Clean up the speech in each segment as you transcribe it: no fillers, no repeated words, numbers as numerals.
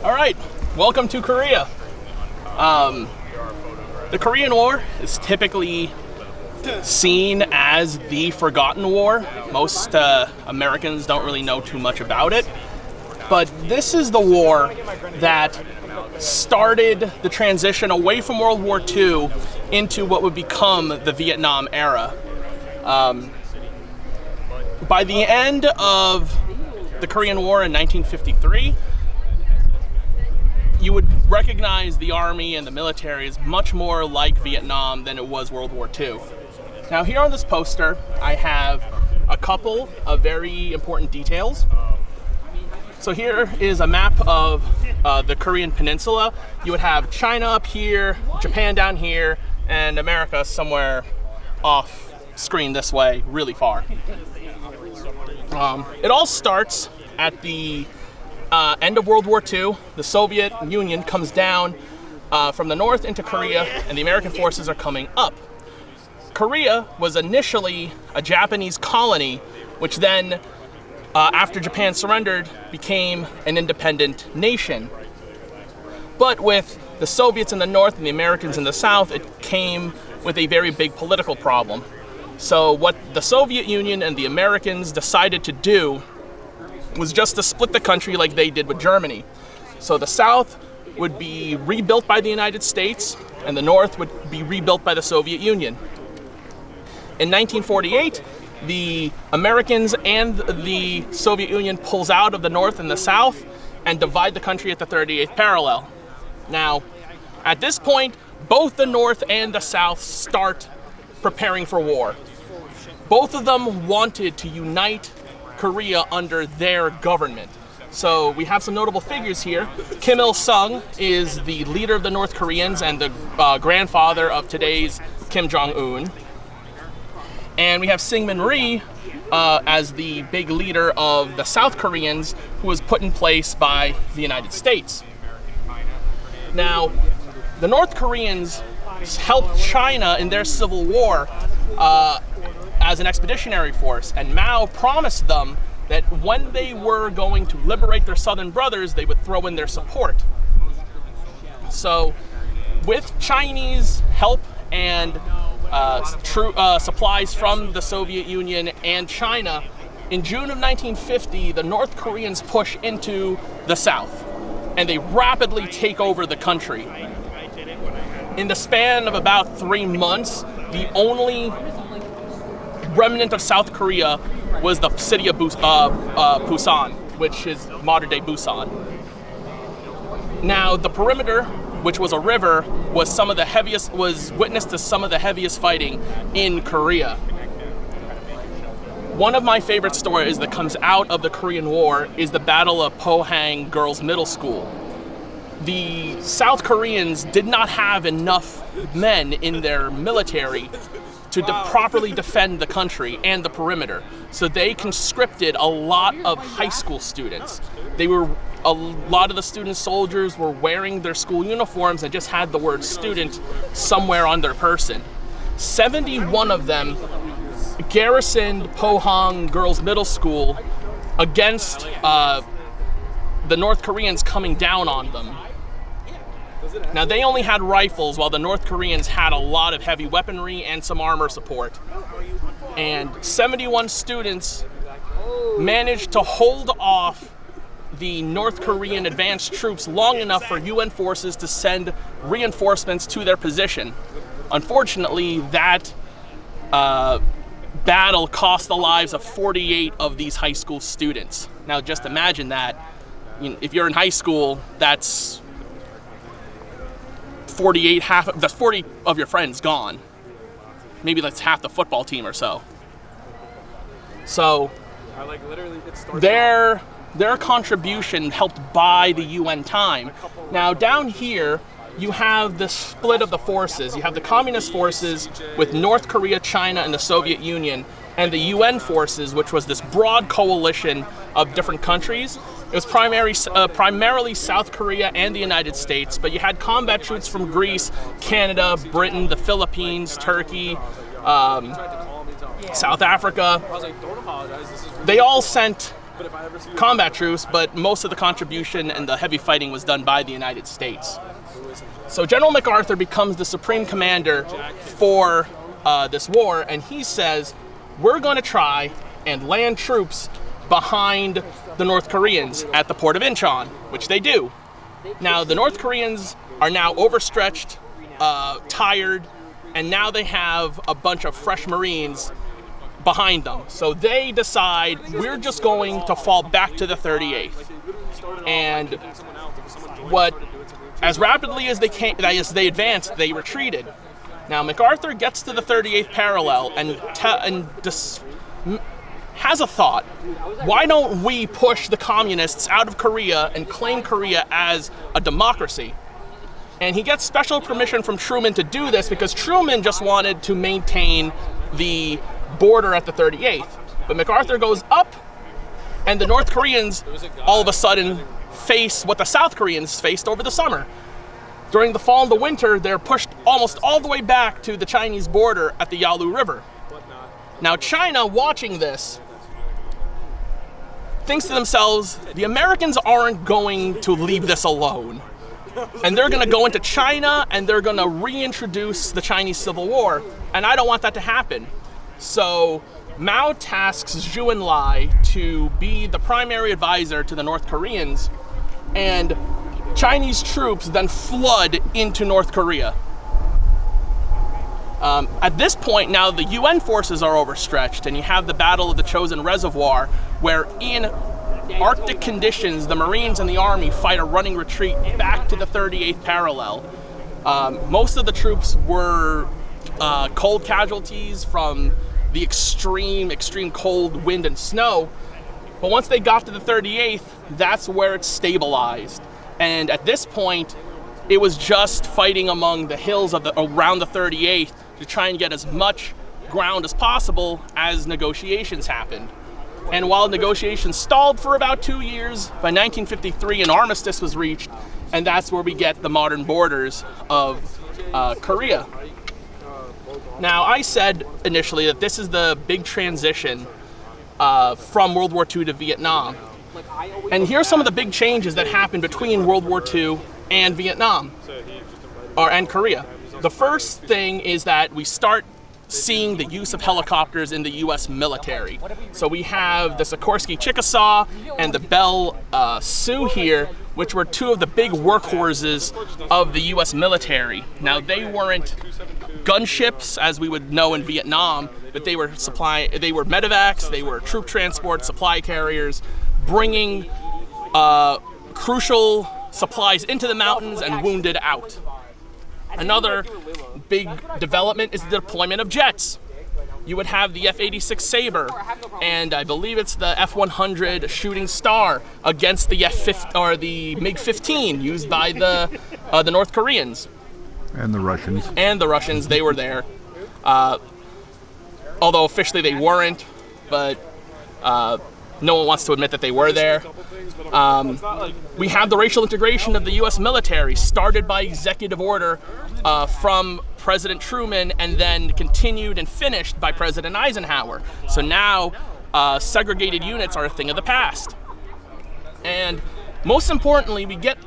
All right, welcome to Korea. The Korean War is typically seen as the forgotten war. Most Americans don't really know too much about it. But this is the war that started the transition away from World War II into what would become the Vietnam era. By the end of the Korean War in 1953, you would recognize the army and the military as much more like Vietnam than it was World War II. Now here on this poster, I have a couple of very important details. So here is a map of the Korean Peninsula. You would have China up here, Japan down here, and America somewhere off screen this way, really far. It all starts at the end of World War II. The Soviet Union comes down from the north into Korea, and the American forces are coming up. Korea was initially a Japanese colony, which then, after Japan surrendered, became an independent nation. But with the Soviets in the north and the Americans in the south, it came with a very big political problem. So what the Soviet Union and the Americans decided to do was just to split the country like they did with Germany. So the south would be rebuilt by the United States, and the north would be rebuilt by the Soviet Union. In 1948, the Americans and the Soviet Union pulls out of the north and the south and divide the country at the 38th parallel. Now, at this point, both the north and the south start preparing for war. Both of them wanted to unite Korea under their government. So we have some notable figures here. Kim Il-sung is the leader of the North Koreans and the grandfather of today's Kim Jong-un. And we have Syngman Rhee as the big leader of the South Koreans, who was put in place by the United States. Now, the North Koreans helped China in their civil war as an expeditionary force, and Mao promised them that when they were going to liberate their southern brothers, they would throw in their support. So, with Chinese help and supplies from the Soviet Union and China, in June of 1950, the North Koreans push into the south, and they rapidly take over the country. In the span of about 3 months, the only remnant of South Korea was the city of Busan, which is modern-day Busan. Now, the perimeter, which was a river, was witness to some of the heaviest fighting in Korea. One of my favorite stories that comes out of the Korean War is the Battle of Pohang Girls' Middle School. The South Koreans did not have enough men in their military to properly defend the country and the perimeter. So they conscripted a lot of high school students. A lot of the student soldiers were wearing their school uniforms and just had the word student somewhere on their person. 71 of them garrisoned Pohang Girls' Middle School against the North Koreans coming down on them. Now, they only had rifles, while the North Koreans had a lot of heavy weaponry and some armor support. And 71 students managed to hold off the North Korean advanced troops long enough for UN forces to send reinforcements to their position. Unfortunately, that battle cost the lives of 48 of these high school students. Now, just imagine that. If you're in high school, that's 40 of your friends gone. Maybe that's half the football team or so. So their contribution helped buy the UN time. Now down here, you have the split of the forces. You have the communist forces with North Korea, China, and the Soviet Union, and the UN forces, which was this broad coalition of different countries. It was primarily South Korea and the United States, but you had combat troops from Greece, Canada, Britain, the Philippines, Turkey, South Africa. They all sent combat troops, but most of the contribution and the heavy fighting was done by the United States. So General MacArthur becomes the supreme commander for this war, and he says, we're going to try and land troops behind the North Koreans at the port of Incheon, which they do. Now, the North Koreans are now overstretched, tired, and now they have a bunch of fresh Marines behind them. So they decide, we're just going to fall back to the 38th. And as rapidly as they advanced, they retreated. Now, MacArthur gets to the 38th parallel and has a thought. Why don't we push the communists out of Korea and claim Korea as a democracy? And he gets special permission from Truman to do this because Truman just wanted to maintain the border at the 38th. But MacArthur goes up, and the North Koreans all of a sudden face what the South Koreans faced over the summer. During the fall and the winter, they're pushed almost all the way back to the Chinese border at the Yalu River. Now, China, watching this, thinks to themselves, the Americans aren't going to leave this alone. And they're going to go into China, and they're going to reintroduce the Chinese Civil War. And I don't want that to happen. So Mao tasks Zhou Enlai to be the primary advisor to the North Koreans, and Chinese troops then flood into North Korea. At this point now, the UN forces are overstretched, and you have the Battle of the Chosin Reservoir, where in Arctic conditions, the Marines and the Army fight a running retreat back to the 38th parallel. Most of the troops were cold casualties from the extreme cold wind and snow. But once they got to the 38th, that's where it stabilized. And at this point, it was just fighting among the hills around the 38th to try and get as much ground as possible as negotiations happened. And while negotiations stalled for about 2 years, by 1953 an armistice was reached, and that's where we get the modern borders of Korea. Now, I said initially that this is the big transition from World War II to Vietnam. And here's some of the big changes that happened between World War II and Vietnam, and Korea. The first thing is that we start seeing the use of helicopters in the U.S. military. So we have the Sikorsky Chickasaw and the Bell Sioux here, which were two of the big workhorses of the U.S. military. Now, they weren't gunships as we would know in Vietnam, but they were medevacs, they were troop transport, supply carriers, bringing crucial supplies into the mountains and wounded out. Another big development is the deployment of jets. You would have the F-86 Sabre, and I believe it's the F-100 Shooting Star against the the MiG-15 used by the North Koreans. And the Russians. And the Russians, they were there. Although officially they weren't, but no one wants to admit that they were there. We have the racial integration of the U.S. military, started by executive order from President Truman, and then continued and finished by President Eisenhower. So now segregated units are a thing of the past. And most importantly, we get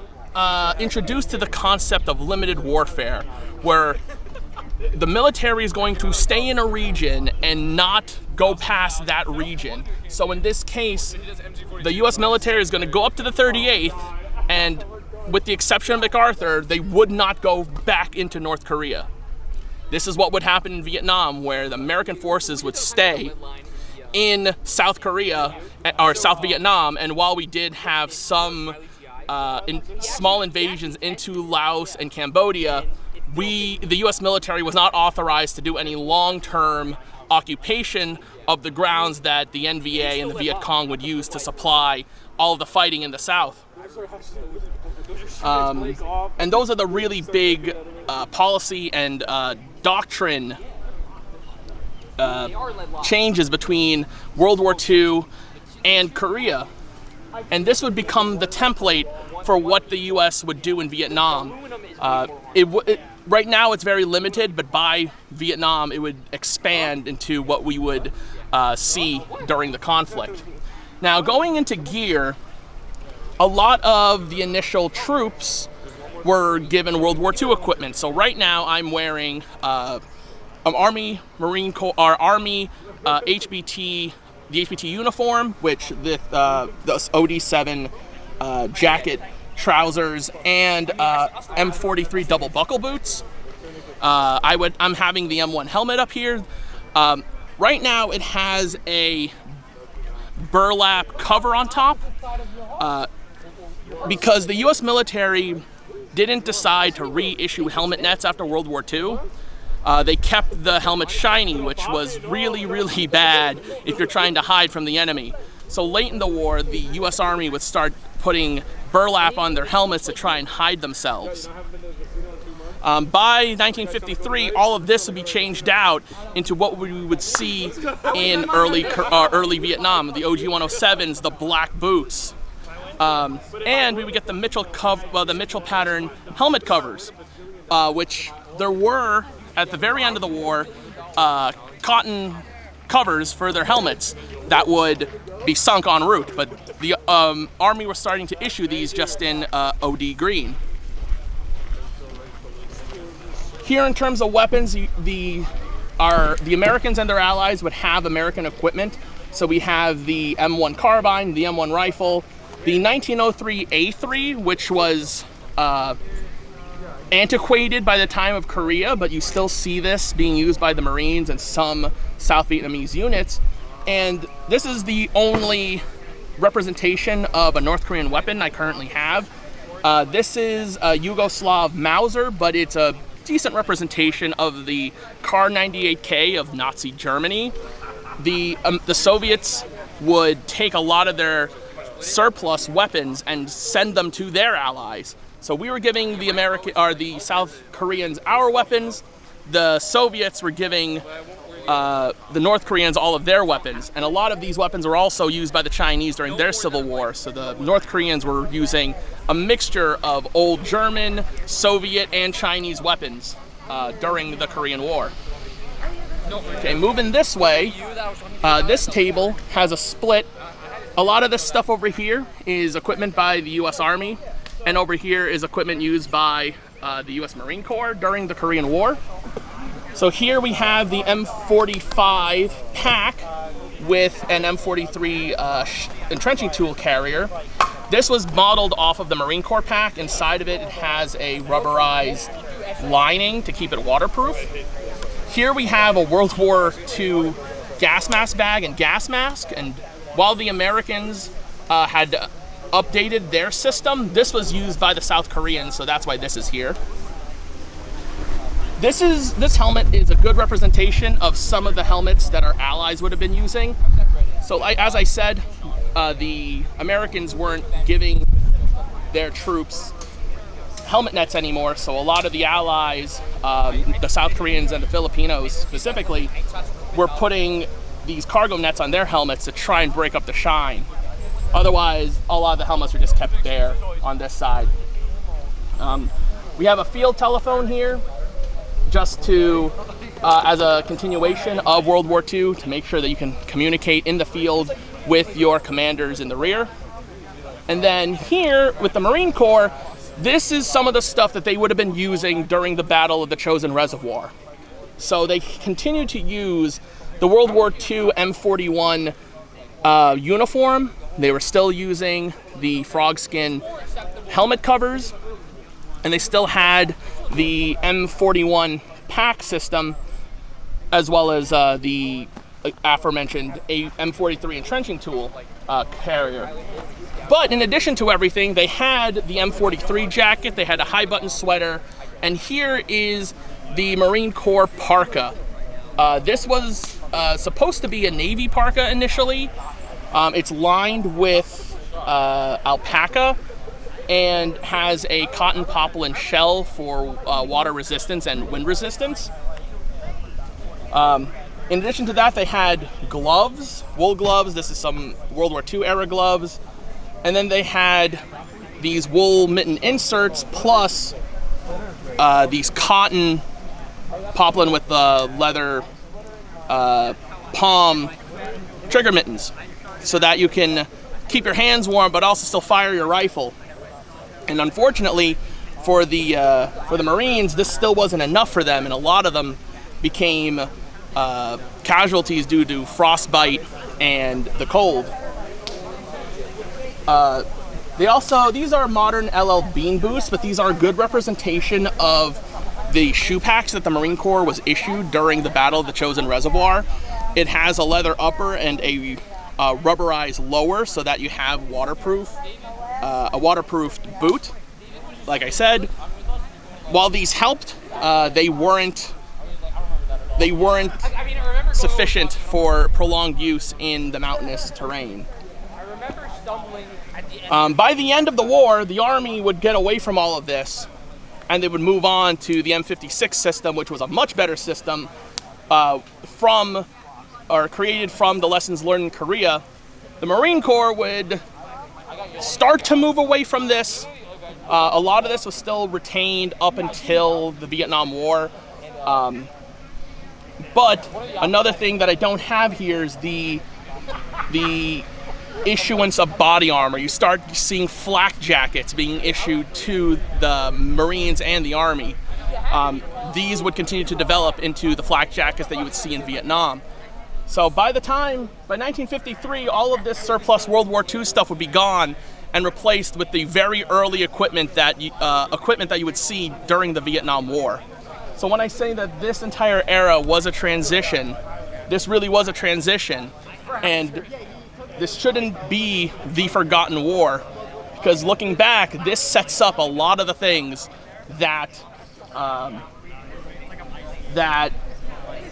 introduced to the concept of limited warfare, where the military is going to stay in a region and not go past that region. So in this case, the U.S. military is going to go up to the 38th, and with the exception of MacArthur, they would not go back into North Korea. This is what would happen in Vietnam, where the American forces would stay in South Korea, or South Vietnam, and while we did have some small invasions into Laos and Cambodia, the U.S. military was not authorized to do any long-term occupation of the grounds that the NVA and the Viet Cong would use to supply all of the fighting in the South. And those are the really big policy and doctrine changes between World War II and Korea. And this would become the template for what the U.S. would do in Vietnam. Right now it's very limited, but by Vietnam it would expand into what we would see during the conflict. Now, going into gear, a lot of the initial troops were given World War II equipment. So right now I'm wearing an Army Marine Corps, or Army HBT, the HBT uniform, which the OD7 jacket, trousers, and M43 double buckle boots. I'm having the M1 helmet up here. Right now it has a burlap cover on top because the U.S. military didn't decide to reissue helmet nets after World War II. They kept the helmet shiny, which was really, really bad if you're trying to hide from the enemy. So late in the war, the U.S. Army would start putting burlap on their helmets to try and hide themselves. By 1953, all of this would be changed out into what we would see in early Vietnam, the OG-107s, the black boots. And we would get the Mitchell pattern helmet covers, which there were, at the very end of the war, cotton covers for their helmets that would be sunk en route, but the Army was starting to issue these just in OD green. Here, in terms of weapons, the Americans and their allies would have American equipment. So we have the M1 carbine, the M1 rifle, the 1903 A3, which was antiquated by the time of Korea, but you still see this being used by the Marines and some South Vietnamese units. And this is the only representation of a North Korean weapon I currently have. This is a Yugoslav Mauser, but it's a decent representation of the Kar 98K of Nazi Germany. The Soviets would take a lot of their surplus weapons and send them to their allies. So we were giving the South Koreans our weapons. The Soviets were giving the North Koreans all of their weapons, and a lot of these weapons were also used by the Chinese during their civil war. So the North Koreans were using a mixture of old German, Soviet, and Chinese weapons during the Korean War. Okay, moving this way, this table has a split. A lot of this stuff over here is equipment by the U.S. Army, and over here is equipment used by the U.S. Marine Corps during the Korean War. So here we have the M45 pack with an M43 entrenching tool carrier. This was modeled off of the Marine Corps pack. Inside of it, it has a rubberized lining to keep it waterproof. Here we have a World War II gas mask bag and gas mask, and while the Americans had updated their system, this was used by the South Koreans, so that's why this is here. This helmet is a good representation of some of the helmets that our allies would have been using. So as I said, the Americans weren't giving their troops helmet nets anymore, so a lot of the allies, the South Koreans and the Filipinos specifically, were putting these cargo nets on their helmets to try and break up the shine. Otherwise, a lot of the helmets were just kept bare on this side. We have a field telephone here, just to, as a continuation of World War II, to make sure that you can communicate in the field with your commanders in the rear. And then here, with the Marine Corps, this is some of the stuff that they would have been using during the Battle of the Chosin Reservoir. So they continued to use the World War II M41 uniform. They were still using the frog skin helmet covers, and they still had the M41 pack system, as well as the aforementioned M43 entrenching tool carrier. But in addition to everything, they had the M43 jacket, they had a high button sweater, and here is the Marine Corps parka. This was supposed to be a Navy parka initially. It's lined with alpaca and has a cotton poplin shell for water resistance and wind resistance. In addition to that, they had gloves, wool gloves. This is some World War II era gloves. And then they had these wool mitten inserts plus these cotton poplin with the leather palm trigger mittens. so that you can keep your hands warm but also still fire your rifle. And unfortunately for the Marines, this still wasn't enough for them, and a lot of them became casualties due to frostbite and the cold. These are modern LL Bean boots, but these are a good representation of the shoe packs that the Marine Corps was issued during the Battle of the Chosin Reservoir. It has a leather upper and a rubberized lower, so that you have a waterproof boot. Like I said, while these helped, they weren't sufficient for prolonged use in the mountainous terrain. By the end of the war, the Army would get away from all of this, and they would move on to the M56 system, which was a much better system created from the lessons learned in Korea. The Marine Corps would start to move away from this. A lot of this was still retained up until the Vietnam War. But another thing that I don't have here is the issuance of body armor. You start seeing flak jackets being issued to the Marines and the Army. These would continue to develop into the flak jackets that you would see in Vietnam. So by 1953, all of this surplus World War II stuff would be gone and replaced with the very early equipment that you would see during the Vietnam War. So when I say that this entire era was a transition, this really was a transition, and this shouldn't be the forgotten war, because looking back, this sets up a lot of the things that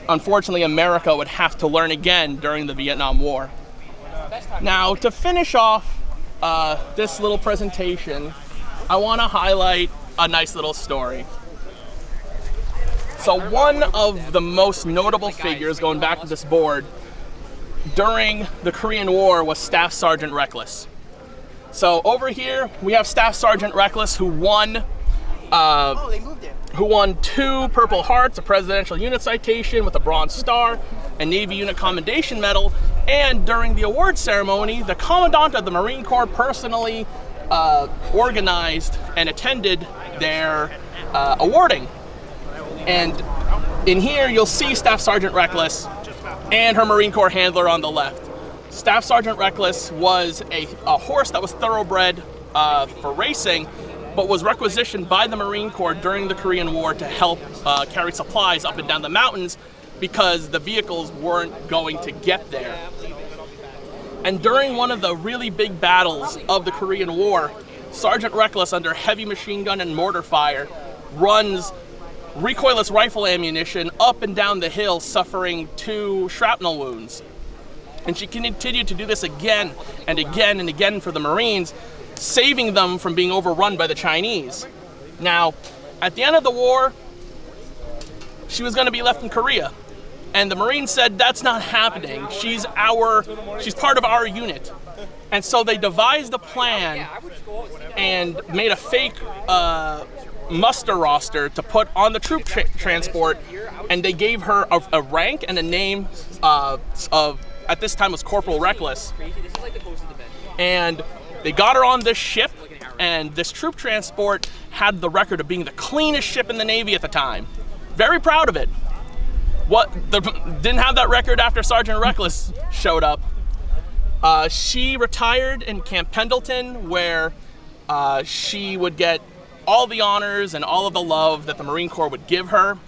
unfortunately America would have to learn again during the Vietnam War. Now, to finish off this little presentation, I want to highlight a nice little story. So one of the most notable figures, going back to this board, during the Korean War was Staff Sergeant Reckless. So over here we have Staff Sergeant Reckless, who won 2 Purple Hearts, a Presidential Unit Citation with a Bronze Star, and Navy Unit Commendation Medal. And during the award ceremony, the Commandant of the Marine Corps personally organized and attended their awarding. And in here you'll see Staff Sergeant Reckless and her Marine Corps handler on the left. Staff Sergeant Reckless was a horse that was thoroughbred for racing, but was requisitioned by the Marine Corps during the Korean War to help carry supplies up and down the mountains because the vehicles weren't going to get there. And during one of the really big battles of the Korean War, Sergeant Reckless, under heavy machine gun and mortar fire, runs recoilless rifle ammunition up and down the hill, suffering 2 shrapnel wounds. And she continued to do this again and again and again for the Marines, saving them from being overrun by the Chinese. Now, at the end of the war, she was going to be left in Korea. And the Marines said, that's not happening. She's part of our unit. And so they devised a plan and made a fake muster roster to put on the troop transport, and they gave her a rank and a name of at this time was Corporal Reckless. And they got her on this ship, and this troop transport had the record of being the cleanest ship in the Navy at the time. Very proud of it. Didn't have that record after Sergeant Reckless showed up. She retired in Camp Pendleton, where she would get all the honors and all of the love that the Marine Corps would give her.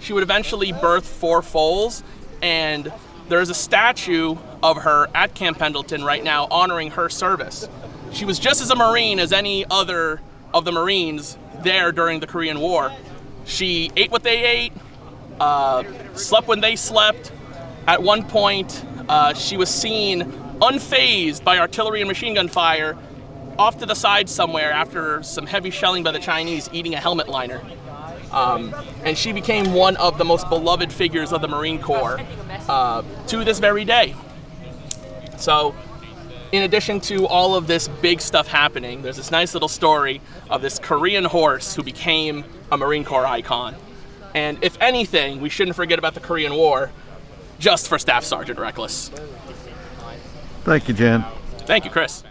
She would eventually birth 4 foals, and there's a statue of her at Camp Pendleton right now honoring her service. She was just as a Marine as any other of the Marines there during the Korean War. She ate what they ate, slept when they slept. At one point, she was seen unfazed by artillery and machine gun fire off to the side somewhere after some heavy shelling by the Chinese, eating a helmet liner. And she became one of the most beloved figures of the Marine Corps to this very day. So, in addition to all of this big stuff happening, there's this nice little story of this Korean horse who became a Marine Corps icon. And if anything, we shouldn't forget about the Korean War just for Staff Sergeant Reckless. Thank you, Jan. Thank you, Chris.